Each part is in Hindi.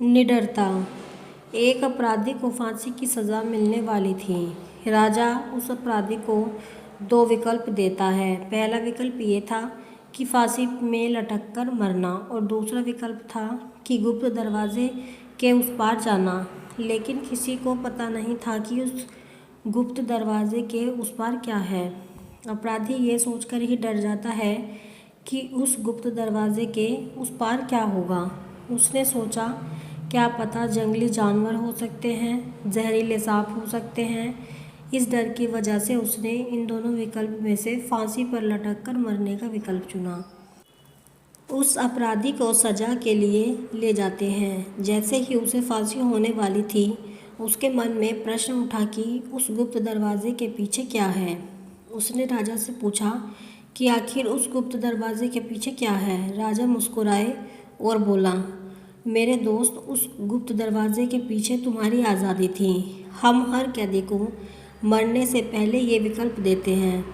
निडरता। एक अपराधी को फांसी की सज़ा मिलने वाली थी। राजा उस अपराधी को दो विकल्प देता है। पहला विकल्प ये था कि फांसी में लटक कर मरना और दूसरा विकल्प था कि गुप्त दरवाजे के उस पार जाना। लेकिन किसी को पता नहीं था कि उस गुप्त दरवाजे के उस पार क्या है। अपराधी ये सोचकर ही डर जाता है कि उस गुप्त दरवाजे के उस पार क्या होगा। उसने सोचा, क्या पता जंगली जानवर हो सकते हैं, जहरीले सांप हो सकते हैं। इस डर की वजह से उसने इन दोनों विकल्प में से फांसी पर लटक कर मरने का विकल्प चुना। उस अपराधी को सजा के लिए ले जाते हैं। जैसे ही उसे फांसी होने वाली थी, उसके मन में प्रश्न उठा कि उस गुप्त दरवाजे के पीछे क्या है। उसने राजा से पूछा कि आखिर उस गुप्त दरवाजे के पीछे क्या है। राजा मुस्कुराए और बोला, मेरे दोस्त, उस गुप्त दरवाजे के पीछे तुम्हारी आज़ादी थी। हम हर कैदी को मरने से पहले ये विकल्प देते हैं,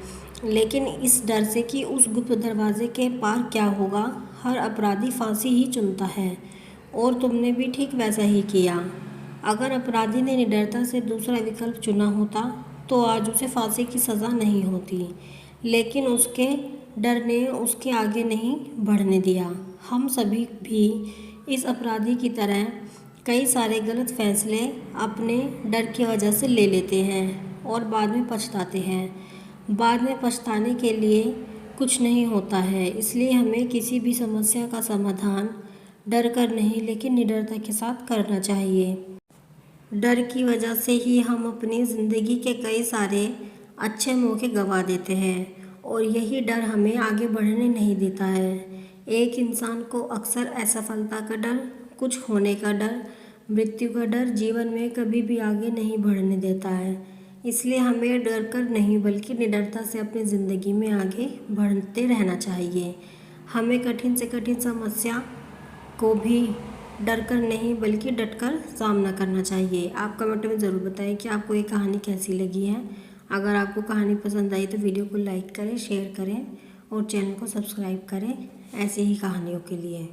लेकिन इस डर से कि उस गुप्त दरवाजे के पार क्या होगा, हर अपराधी फांसी ही चुनता है। और तुमने भी ठीक वैसा ही किया। अगर अपराधी ने निडरता से दूसरा विकल्प चुना होता तो आज उसे फांसी की सज़ा नहीं होती, लेकिन उसके डर ने उसके आगे नहीं बढ़ने दिया। हम सभी भी इस अपराधी की तरह कई सारे गलत फैसले अपने डर की वजह से ले लेते हैं और बाद में पछताते हैं। बाद में पछताने के लिए कुछ नहीं होता है, इसलिए हमें किसी भी समस्या का समाधान डर कर नहीं, लेकिन निडरता के साथ करना चाहिए। डर की वजह से ही हम अपनी ज़िंदगी के कई सारे अच्छे मौके गंवा देते हैं और यही डर हमें आगे बढ़ने नहीं देता है। एक इंसान को अक्सर असफलता का डर, कुछ होने का डर, मृत्यु का डर जीवन में कभी भी आगे नहीं बढ़ने देता है। इसलिए हमें डर कर नहीं बल्कि निडरता से अपनी ज़िंदगी में आगे बढ़ते रहना चाहिए। हमें कठिन से कठिन समस्या को भी डर कर नहीं बल्कि डट कर सामना करना चाहिए। आप कमेंट में ज़रूर बताएं कि आपको ये कहानी कैसी लगी है। अगर आपको कहानी पसंद आई तो वीडियो को लाइक करें, शेयर करें और चैनल को सब्सक्राइब करें ऐसी ही कहानियों के लिए।